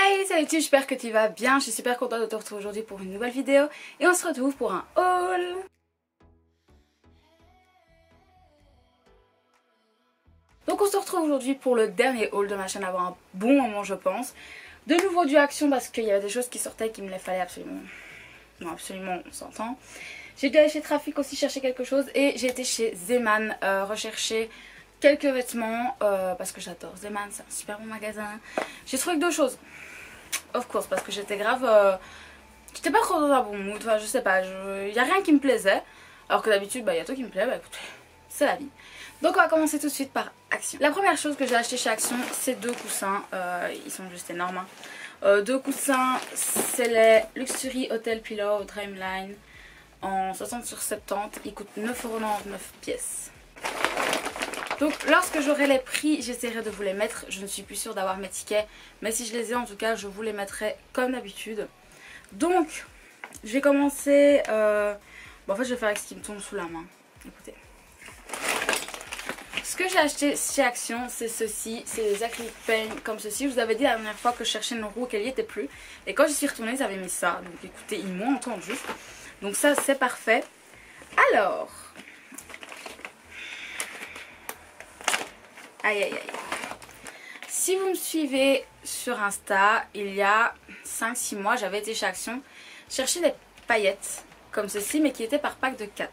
Hey, salut, j'espère que tu vas bien. Je suis super contente de te retrouver aujourd'hui pour une nouvelle vidéo. Et on se retrouve pour un haul. Donc on se retrouve aujourd'hui pour le dernier haul de ma chaîne, avoir un bon moment je pense. De nouveau du Action parce qu'il y avait des choses qui sortaient qu'il me les fallait absolument. Non, absolument, on s'entend. J'ai été allée chez Trafic aussi chercher quelque chose et j'ai été chez Zeman rechercher quelques vêtements parce que j'adore Zeman, c'est un super bon magasin. J'ai trouvé que deux choses. Of course, parce que j'étais grave... j'étais pas trop dans un bon mood, enfin je sais pas, y a rien qui me plaisait. Alors que d'habitude, bah y a tout qui me plaît, bah écoutez, c'est la vie. Donc on va commencer tout de suite par Action. La première chose que j'ai acheté chez Action, c'est deux coussins, ils sont juste énormes. Deux coussins, c'est les Luxury Hotel Pillow Dreamline en 60 sur 70, ils coûtent 9,99€ pièce. Donc lorsque j'aurai les prix, j'essaierai de vous les mettre. Je ne suis plus sûre d'avoir mes tickets, mais si je les ai en tout cas, je vous les mettrai comme d'habitude. Donc je vais commencer... Bon, en fait je vais faire avec ce qui me tombe sous la main. Écoutez. Ce que j'ai acheté chez Action, c'est ceci. C'est des acrylic paint comme ceci. Je vous avais dit la dernière fois que je cherchais une roue qu'elle n'y était plus. Et quand je suis retournée, ils avaient mis ça. Donc écoutez, ils m'ont entendu. Donc ça c'est parfait. Alors... Aïe aïe aïe. Si vous me suivez sur Insta, il y a 5-6 mois, j'avais été chez Action chercher des paillettes comme ceci, mais qui étaient par pack de 4.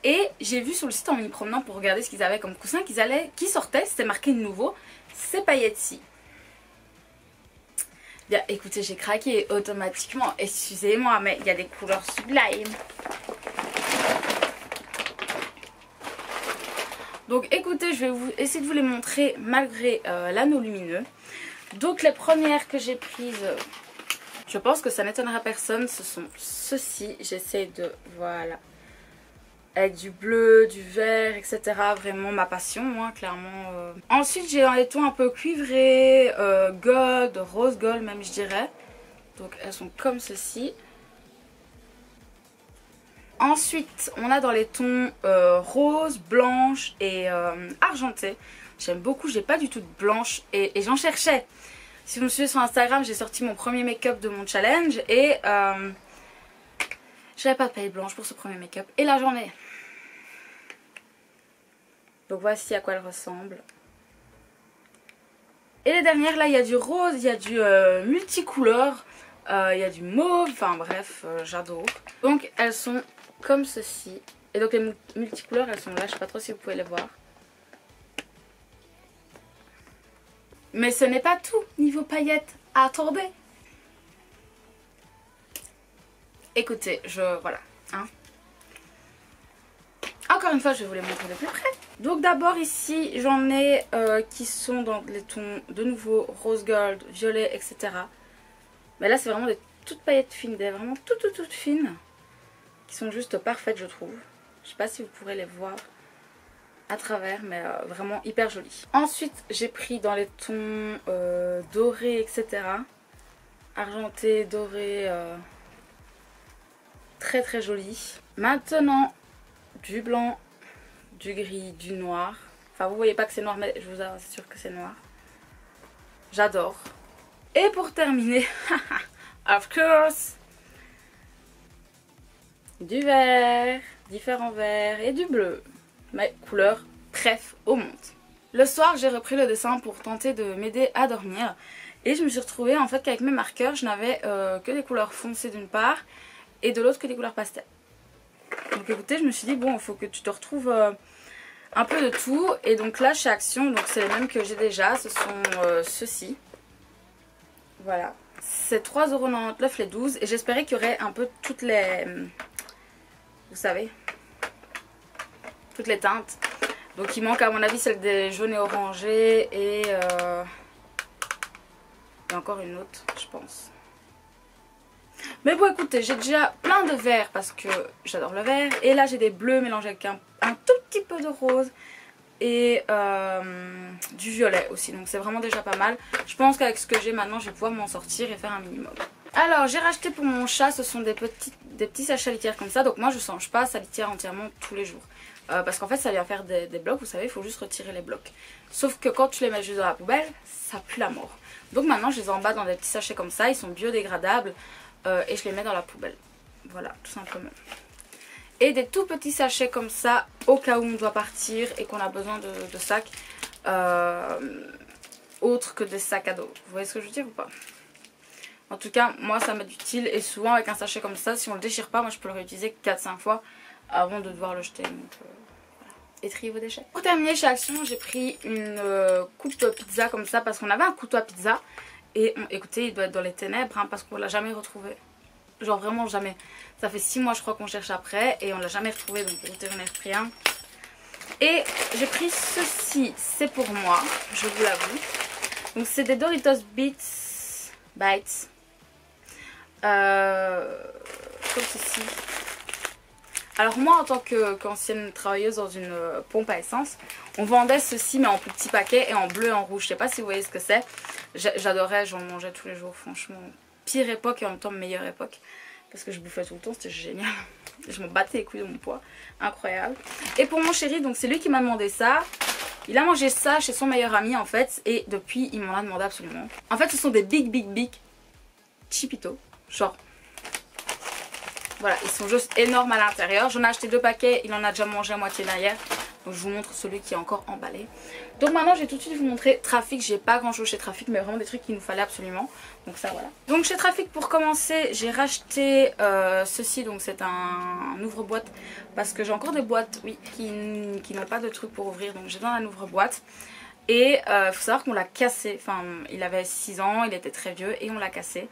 Et j'ai vu sur le site en m'y promenant pour regarder ce qu'ils avaient comme coussin qui sortait, c'était marqué nouveau, ces paillettes-ci. Bien écoutez, j'ai craqué automatiquement, excusez-moi, mais il y a des couleurs sublimes. Donc écoutez, je vais essayer de vous les montrer malgré l'anneau lumineux. Donc les premières que j'ai prises, je pense que ça n'étonnera personne, ce sont ceux-ci. J'essaie de, voilà, avec du bleu, du vert, etc. Vraiment ma passion, moi, clairement. Ensuite j'ai dans les tons un peu cuivrés, gold, rose gold même je dirais. Donc elles sont comme ceci. Ensuite, on a dans les tons rose, blanche et argenté. J'aime beaucoup, j'ai pas du tout de blanche et j'en cherchais. Si vous me suivez sur Instagram, j'ai sorti mon premier make-up de mon challenge et j'avais pas de paillettes blanches pour ce premier make-up. Et là j'en ai. Donc voici à quoi elle ressemble. Et les dernières, là il y a du rose, il y a du multicouleur, il y a du mauve, enfin bref, j'adore. Donc elles sont comme ceci. Et donc les multicouleurs elles sont là, je sais pas trop si vous pouvez les voir. Mais ce n'est pas tout niveau paillettes, attendez. Écoutez, voilà. Hein. Encore une fois, je vais vous les montrer de plus près. Donc d'abord ici, j'en ai qui sont dans les tons de nouveau rose gold, violet, etc. Mais là c'est vraiment des toutes paillettes fines, des vraiment toutes fines. Qui sont juste parfaites je trouve. Je sais pas si vous pourrez les voir à travers, mais vraiment hyper jolies. Ensuite j'ai pris dans les tons dorés, etc. Argenté, doré, très joli. Maintenant du blanc, du gris, du noir. Enfin vous voyez pas que c'est noir, mais je vous assure que c'est noir. J'adore. Et pour terminer, of course, du vert, différents verts et du bleu. Mais couleur trèfle au monde. Le soir, j'ai repris le dessin pour tenter de m'aider à dormir. Et je me suis retrouvée en fait qu'avec mes marqueurs, je n'avais que des couleurs foncées d'une part et de l'autre que des couleurs pastel. Donc écoutez, je me suis dit bon, il faut que tu te retrouves un peu de tout. Et donc là, chez Action, donc c'est les mêmes que j'ai déjà, ce sont ceux-ci. Voilà. C'est 3,99€ les 12 et j'espérais qu'il y aurait un peu toutes les... Vous savez, toutes les teintes. Donc il manque à mon avis celle des jaunes et orangés et il y a encore une autre je pense. Mais bon écoutez, j'ai déjà plein de verts parce que j'adore le vert. Et là j'ai des bleus mélangés avec un tout petit peu de rose et du violet aussi. Donc c'est vraiment déjà pas mal. Je pense qu'avec ce que j'ai maintenant je vais pouvoir m'en sortir et faire un minimum. Alors j'ai racheté pour mon chat, ce sont des petits sachets à litière comme ça. Donc moi je change pas sa litière entièrement tous les jours. parce qu'en fait ça vient faire des blocs, vous savez, il faut juste retirer les blocs. Sauf que quand tu les mets juste dans la poubelle, ça pue la mort. Donc maintenant je les emballe dans des petits sachets comme ça, ils sont biodégradables et je les mets dans la poubelle. Voilà, tout simplement. Et des tout petits sachets comme ça au cas où on doit partir et qu'on a besoin de sacs autres que des sacs à dos. Vous voyez ce que je veux dire ou pas? En tout cas, moi ça m'est utile et souvent avec un sachet comme ça, si on le déchire pas, moi je peux le réutiliser 4-5 fois avant de devoir le jeter. Donc voilà, et trier vos déchets. Pour terminer chez Action, j'ai pris une coupe pizza comme ça parce qu'on avait un couteau à pizza. Et écoutez, il doit être dans les ténèbres hein, parce qu'on l'a jamais retrouvé. Genre vraiment jamais. Ça fait 6 mois je crois qu'on cherche après et on l'a jamais retrouvé, donc écoutez, j'en ai repris un. Et j'ai pris ceci, c'est pour moi, je vous l'avoue. Donc c'est des Doritos Bites. Comme ceci. Alors moi en tant qu'ancienne travailleuse dans une pompe à essence, on vendait ceci mais en plus petit paquet et en bleu et en rouge. Je sais pas si vous voyez ce que c'est. J'adorais, j'en mangeais tous les jours franchement. Pire époque et en même temps meilleure époque. Parce que je bouffais tout le temps, c'était génial. Je me battais les couilles de mon poids. Incroyable. Et pour mon chéri, donc c'est lui qui m'a demandé ça. Il a mangé ça chez son meilleur ami en fait. Et depuis il m'en a demandé absolument. En fait ce sont des big Chipito. Genre. Voilà, ils sont juste énormes à l'intérieur. J'en ai acheté 2 paquets, il en a déjà mangé à moitié derrière. Donc je vous montre celui qui est encore emballé. Donc maintenant je vais tout de suite vous montrer Trafic. J'ai pas grand chose chez Trafic mais vraiment des trucs qu'il nous fallait absolument. Donc ça voilà. Donc chez Trafic pour commencer j'ai racheté ceci. Donc c'est un ouvre-boîte. Parce que j'ai encore des boîtes oui, qui n'ont pas de trucs pour ouvrir. Donc j'ai dans un ouvre-boîte. Et il faut savoir qu'on l'a cassé. Enfin il avait 6 ans, il était très vieux et on l'a cassé.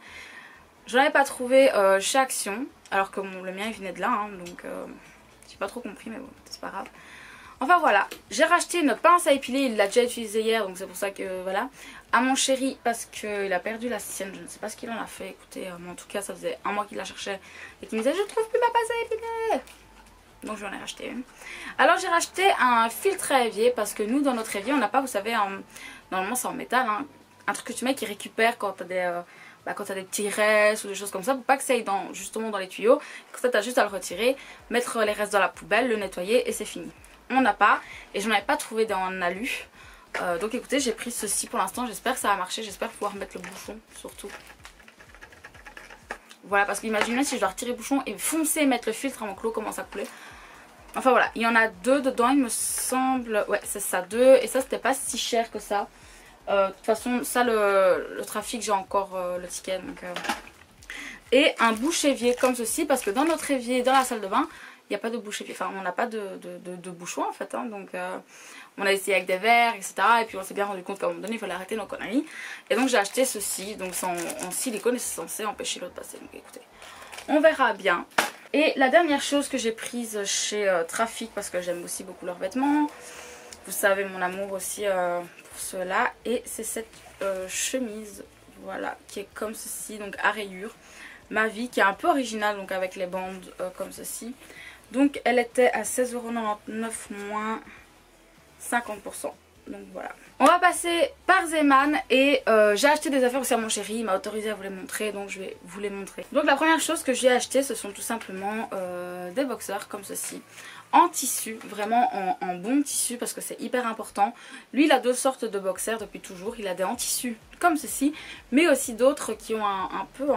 Je n'en avais pas trouvé chez Action. Alors que le mien il venait de là hein, donc j'ai pas trop compris mais bon c'est pas grave. Enfin voilà, j'ai racheté une pince à épiler, il l'a déjà utilisée hier donc c'est pour ça que voilà. À mon chéri parce qu'il a perdu la sienne, je ne sais pas ce qu'il en a fait, écoutez, mais en tout cas ça faisait un mois qu'il la cherchait et qu'il me disait je trouve plus ma pince à épiler. Donc je lui en ai racheté une. Alors j'ai racheté un filtre à évier parce que nous dans notre évier on n'a pas, vous savez, normalement c'est en métal, hein, un truc que tu mets qui récupère quand tu as quand tu as des petits restes ou des choses comme ça pour pas que ça aille justement dans les tuyaux. Comme ça tu as juste à le retirer, mettre les restes dans la poubelle, le nettoyer et c'est fini. On n'a pas et j'en avais pas trouvé dans un alu. Donc écoutez j'ai pris ceci pour l'instant, j'espère que ça va marcher, j'espère pouvoir mettre le bouchon surtout. Voilà parce qu'imaginez si je dois retirer le bouchon et foncer et mettre le filtre avant que l'eau commence à couler. Enfin voilà, il y en a 2 dedans il me semble, ouais c'est ça 2 et ça c'était pas si cher que ça. De toute façon ça le Trafic j'ai encore le ticket donc et un bouche-évier comme ceci parce que dans notre évier dans la salle de bain il n'y a pas de bouche-évier, enfin on n'a pas de bouchon en fait hein, donc on a essayé avec des verres etc et puis on s'est bien rendu compte qu'à un moment donné il fallait arrêter nos conneries et donc j'ai acheté ceci, donc c'est en silicone et c'est censé empêcher l'eau de passer, donc écoutez on verra bien. Et la dernière chose que j'ai prise chez Trafic parce que j'aime aussi beaucoup leurs vêtements, vous savez mon amour aussi pour ceux-là, et c'est cette chemise voilà qui est comme ceci, donc à rayures Ma Vie, qui est un peu originale donc avec les bandes comme ceci. Donc elle était à 16,99 € moins 50%. Donc voilà. On va passer par Zeman et j'ai acheté des affaires aussi à mon chéri. Il m'a autorisé à vous les montrer donc je vais vous les montrer. Donc la première chose que j'ai acheté ce sont tout simplement des boxers comme ceci. En tissu, vraiment en bon tissu parce que c'est hyper important. Lui il a 2 sortes de boxers depuis toujours. Il a des en tissu comme ceci mais aussi d'autres qui ont un peu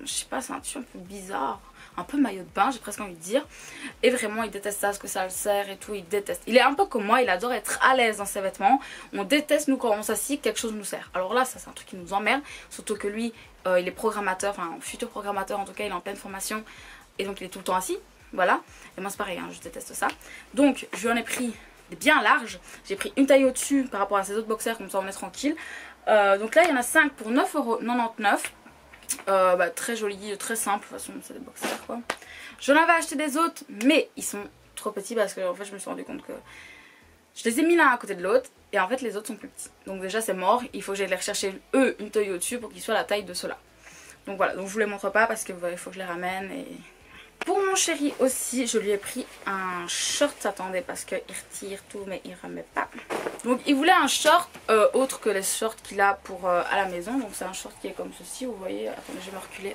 je sais pas, c'est un tissu un peu bizarre, un peu maillot de bain j'ai presque envie de dire. Et vraiment il déteste ça parce que ça le serre et tout, il déteste. Il est un peu comme moi, il adore être à l'aise dans ses vêtements. On déteste nous quand on s'assied quelque chose nous serre. Alors là ça c'est un truc qui nous emmerde, surtout que lui il est programmateur, enfin futur programmateur en tout cas, il est en pleine formation et donc il est tout le temps assis. Voilà, et moi c'est pareil, hein, je déteste ça. Donc je lui en ai pris des bien larges. J'ai pris une taille au-dessus par rapport à ces autres boxers, comme ça on est tranquille. Donc là il y en a 5 pour 9,99 €. Très joli, très simple, de toute façon c'est des boxers quoi. J'en avais acheté des autres mais ils sont trop petits parce que en fait je me suis rendu compte que je les ai mis l'un à côté de l'autre et en fait les autres sont plus petits. Donc déjà c'est mort, il faut que j'aille les rechercher eux une taille au-dessus pour qu'ils soient la taille de ceux-là. Donc voilà, donc je vous les montre pas parce qu'il faut que je les ramène. Et pour mon chéri aussi je lui ai pris un short, attendez parce qu'il retire tout mais il remet pas. Donc il voulait un short autre que les shorts qu'il a pour à la maison. Donc c'est un short qui est comme ceci, vous voyez, attendez je vais me reculer.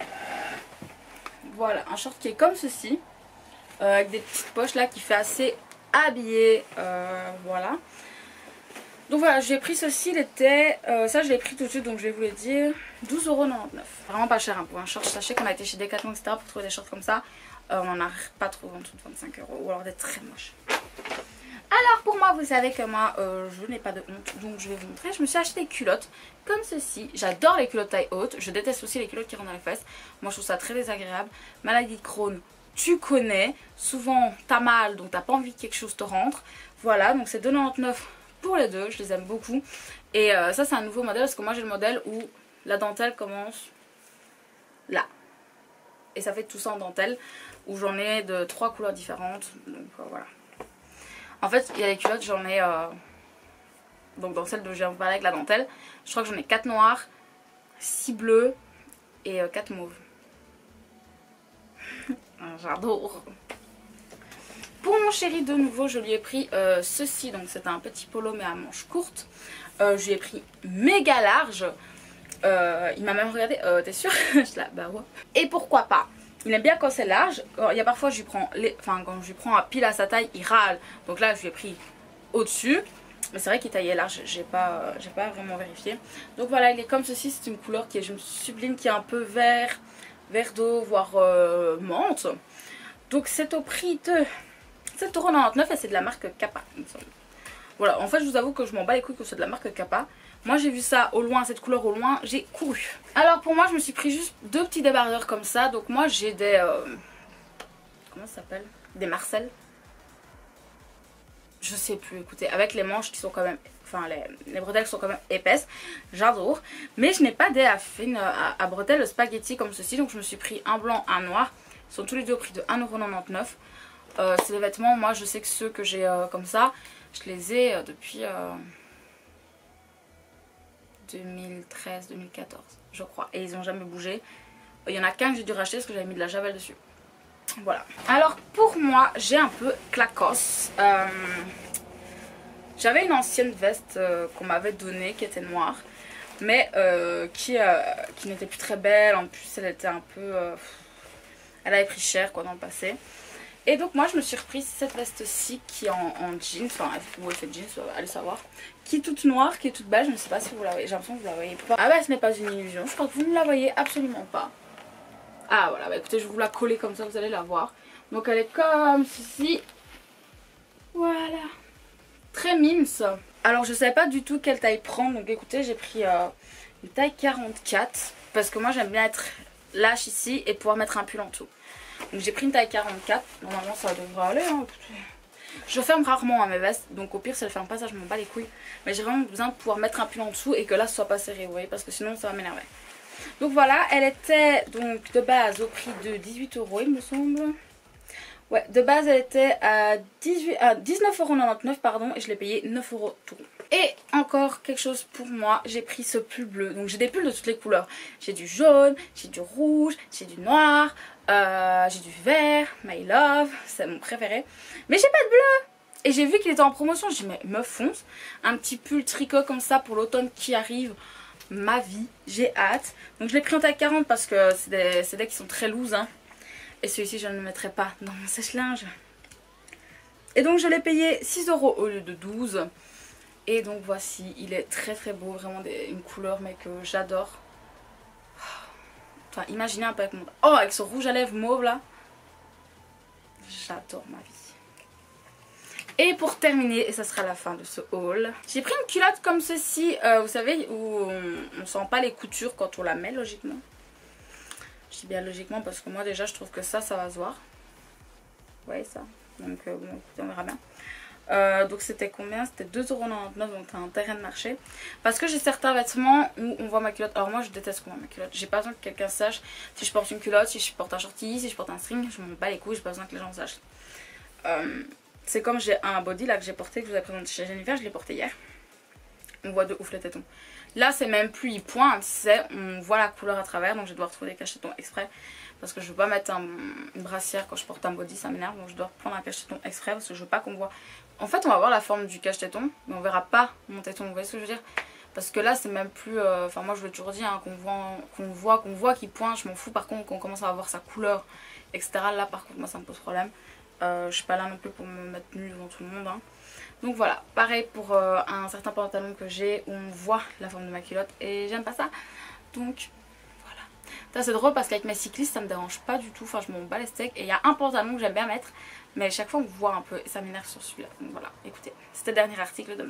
Voilà, un short qui est comme ceci avec des petites poches là qui fait assez habillée. Voilà. Donc voilà, j'ai pris ceci, il était, ça je l'ai pris tout de suite, donc je vais vous le dire, 12,99 €. Vraiment pas cher hein, pour un short. Sachez qu'on a été chez Decathlon etc. pour trouver des shorts comme ça. On n'en a pas trouvé en dessous de 25 € ou alors des très moches. Alors pour moi, vous savez que moi je n'ai pas de honte, donc je vais vous montrer. Je me suis acheté des culottes comme ceci. J'adore les culottes taille haute, je déteste aussi les culottes qui rentrent dans les fesses. Moi je trouve ça très désagréable. Maladie de Crohn, tu connais. Souvent t'as mal, donc t'as pas envie que quelque chose te rentre. Voilà, donc c'est 2,99 € pour les deux, je les aime beaucoup. Et ça c'est un nouveau modèle parce que moi j'ai le modèle où la dentelle commence là. Et ça fait tout ça en dentelle, où j'en ai de 3 couleurs différentes. Donc voilà. En fait il y a les culottes, j'en ai donc dans celle dont j'ai parlé avec la dentelle, je crois que j'en ai 4 noirs, 6 bleus et 4 mauves. J'adore. Pour mon chéri de nouveau je lui ai pris ceci, donc c'est un petit polo mais à manches courtes. Je lui ai pris méga large. Il m'a même regardé, t'es sûre? Je suis là, bah ouais. Et pourquoi pas? Il aime bien quand c'est large. Il y a parfois je lui prends quand je lui prends à pile à sa taille il râle. Donc là je lui ai pris au-dessus. Mais c'est vrai qu'il taillait large, j'ai pas vraiment vérifié. Donc voilà, il est comme ceci, c'est une couleur qui est, je me sublime, qui est un peu vert d'eau, voire menthe. Donc c'est au prix de 7,99 € et c'est de la marque Kappa. Voilà, en fait je vous avoue que je m'en bats les couilles que c'est de la marque Kappa. Moi j'ai vu ça au loin, cette couleur au loin, j'ai couru. Alors pour moi je me suis pris juste 2 petits débardeurs comme ça. Donc moi j'ai des... comment ça s'appelle? Des Marcel. Je sais plus, écoutez, avec les manches qui sont quand même... Enfin les bretelles sont quand même épaisses, j'adore. Mais je n'ai pas des à bretelles spaghetti comme ceci. Donc je me suis pris un blanc, un noir. Ils sont tous les deux au prix de 1,99 €. C'est des vêtements, moi je sais que ceux que j'ai comme ça, je les ai depuis 2013-2014 je crois. Et ils n'ont jamais bougé. Il y en a qu'un que j'ai dû racheter parce que j'avais mis de la javel dessus. Voilà. Alors pour moi j'ai un peu clacos. J'avais une ancienne veste qu'on m'avait donnée qui était noire. Mais qui n'était plus très belle. En plus elle était un peu... elle avait pris cher quoi dans le passé. Et donc moi je me suis reprise cette veste-ci qui est en jeans, enfin vous voyez cette jeans, allez savoir, qui est toute noire, qui est toute belle, je ne sais pas si vous la voyez, j'ai l'impression que vous la voyez pas. Ah bah ce n'est pas une illusion, je crois que vous ne la voyez absolument pas. Ah voilà, bah écoutez je vais vous la coller comme ça, vous allez la voir. Donc elle est comme ceci, voilà, très mimes. Alors je ne savais pas du tout quelle taille prendre, donc écoutez j'ai pris une taille 44, parce que moi j'aime bien être lâche ici et pouvoir mettre un pull en dessous. Donc j'ai pris une taille 44, normalement ça devrait aller hein. Je ferme rarement à mes vestes, donc au pire si elle ferme pas ça je m'en bats les couilles. Mais j'ai vraiment besoin de pouvoir mettre un pull en dessous et que là ce soit pas serré, vous voyez, parce que sinon ça va m'énerver. Donc voilà, elle était donc de base au prix de 18 € il me semble. Ouais, de base elle était à 19,99 € pardon, et je l'ai payé 9 € tout rond. Et encore quelque chose pour moi, j'ai pris ce pull bleu. Donc j'ai des pulls de toutes les couleurs. J'ai du jaune, j'ai du rouge, j'ai du noir, j'ai du vert, my love, c'est mon préféré. Mais j'ai pas de bleu. Et j'ai vu qu'il était en promotion, j'ai dit mais meuf fonce. Un petit pull tricot comme ça pour l'automne qui arrive, ma vie, j'ai hâte. Donc je l'ai pris en taille 40 parce que c'est des qui sont très loose hein. Et celui-ci je ne le mettrai pas dans mon sèche-linge. Et donc je l'ai payé 6 € au lieu de 12. Et donc voici, il est très très beau, vraiment une couleur mais que j'adore. Enfin imaginez un peu avec mon... Oh avec ce rouge à lèvres mauve là. J'adore ma vie. Et pour terminer, et ça sera la fin de ce haul, j'ai pris une culotte comme ceci, vous savez, où on sent pas les coutures quand on la met logiquement. Je dis bien logiquement parce que moi déjà je trouve que ça va se voir. Vous voyez ça? Donc bon écoutez on verra bien. Donc c'était combien? C'était 2,99 €, donc c'est un terrain de marché. Parce que j'ai certains vêtements où on voit ma culotte. Alors moi je déteste qu'on voit ma culotte. J'ai pas besoin que quelqu'un sache si je porte une culotte, si je porte un shorty, si je porte un string. Je m'en bats les couilles, j'ai pas besoin que les gens sachent. C'est comme j'ai un body là que j'ai porté, que je vous ai présenté chez Jennifer, je l'ai porté hier. On voit de ouf les tétons. Là c'est même plus il pointe, c'est on voit la couleur à travers. Donc je dois retrouver des cache-tétons exprès. Parce que je veux pas mettre une brassière quand je porte un body, ça m'énerve. Donc je dois prendre un cache-téton exprès parce que je veux pas qu'on voit. En fait on va voir la forme du cache-téton, mais on verra pas mon téton, vous voyez ce que je veux dire? Parce que là c'est même plus, enfin moi je l'ai toujours dit hein, qu'on voit qu'il pointe, je m'en fous. Par contre qu'on commence à avoir sa couleur etc. Là par contre moi ça me pose problème. Je suis pas là non plus pour me mettre nue devant tout le monde hein. Donc voilà, pareil pour un certain pantalon que j'ai où on voit la forme de ma culotte et j'aime pas ça. Donc voilà. C'est drôle parce qu'avec mes cyclistes ça me dérange pas du tout, enfin je m'en bats les steaks. Et il y a un pantalon que j'aime bien mettre, mais chaque fois on voit un peu et ça m'énerve sur celui-là. Donc voilà, écoutez, c'était le dernier article de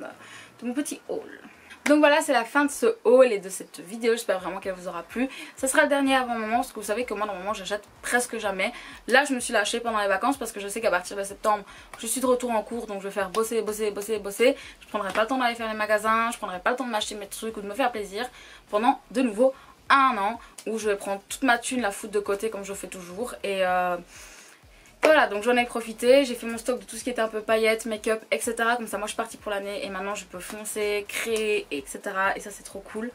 mon petit haul. Donc voilà, c'est la fin de ce haul et de cette vidéo, j'espère vraiment qu'elle vous aura plu. Ça sera le dernier avant moment parce que vous savez que moi normalement j'achète presque jamais. Là je me suis lâchée pendant les vacances parce que je sais qu'à partir de septembre je suis de retour en cours, donc je vais faire bosser. Je prendrai pas le temps d'aller faire les magasins, je prendrai pas le temps de m'acheter mes trucs ou de me faire plaisir pendant de nouveau un an où je vais prendre toute ma thune, la foutre de côté comme je fais toujours et voilà, donc j'en ai profité, j'ai fait mon stock de tout ce qui était un peu paillettes, make-up, etc. Comme ça moi je suis partie pour l'année et maintenant je peux foncer, créer, etc. Et ça c'est trop cool.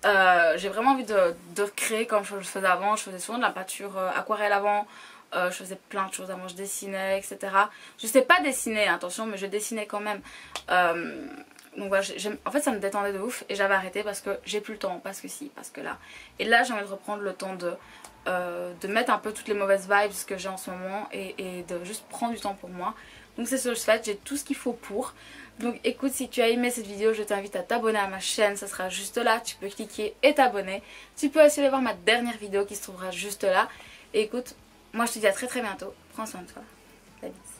J'ai vraiment envie de créer comme je faisais avant. Je faisais souvent de la peinture aquarelle avant. Je faisais plein de choses avant, je dessinais, etc. Je sais pas dessiner, attention, mais je dessinais quand même. Donc voilà, en fait ça me détendait de ouf et j'avais arrêté parce que j'ai plus le temps, parce que si, parce que là. Et là j'ai envie de reprendre le temps de mettre un peu toutes les mauvaises vibes que j'ai en ce moment et de juste prendre du temps pour moi. Donc c'est ce que je fais, j'ai tout ce qu'il faut pour. Donc écoute, si tu as aimé cette vidéo, je t'invite à t'abonner à ma chaîne, ça sera juste là, tu peux cliquer et t'abonner. Tu peux aussi aller voir ma dernière vidéo qui se trouvera juste là. Et écoute, moi je te dis à très bientôt, prends soin de toi, la bise.